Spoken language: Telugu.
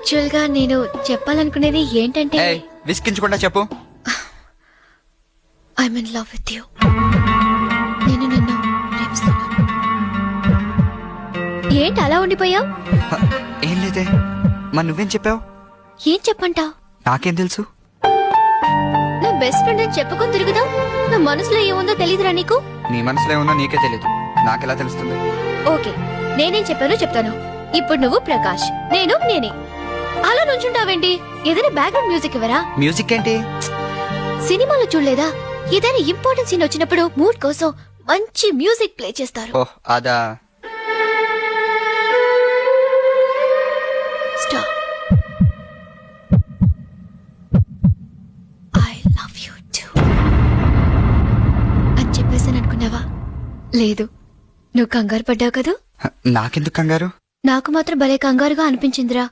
యాక్చువల్ గా నేను చెప్పాలనుకునేది ఏంటంటే ఏయ్, విసిగించకుండా చెప్పు. I'm in love with you. నేను నిన్ను ప్రేమిస్తున్నాను. ఏంటి అలా ఉండిపోయావు? హ, ఏం లేదే. మరి నువ్వేం చెప్పావు? ఏం చెప్పంటావు? నాకేం తెలుసు? నా బెస్ట్ ఫ్రెండ్ అని చెప్పుకొని తిరుగుదాం. నా మనసులో ఏముందో తెలీదురా నీకు? నీ మనసులో ఏముందో నీకే తెలీదు, నాకెలా తెలుస్తుంది? ఓకే, నేనేం చెప్పానో చెప్తాను. ఇప్పుడు నువ్వు ప్రకాష్, నేను నేనే. అలా నుంచుంటావేంటి? ఏదైనా బ్యాక్గ్రౌండ్ మ్యూజిక్ ఇవ్వరా? మ్యూజిక్ ఏంటి? సినిమాలో చూడలేదా? ఏదైనా ఇంపార్టెంట్ సీన్ వచ్చినప్పుడు మూడ్ కోసం మంచి మ్యూజిక్ ప్లే చేస్తారు. ఓహ్, అదా. Stop. I love you two అని చెప్పేసాను అనుకున్నావా? లేదు, నువ్వు కంగారు పడ్డావు కదూ. హ, నాకెందుకు కంగారు? నాకు మాత్రం భలే కంగారుగా అనిపించిందిరా.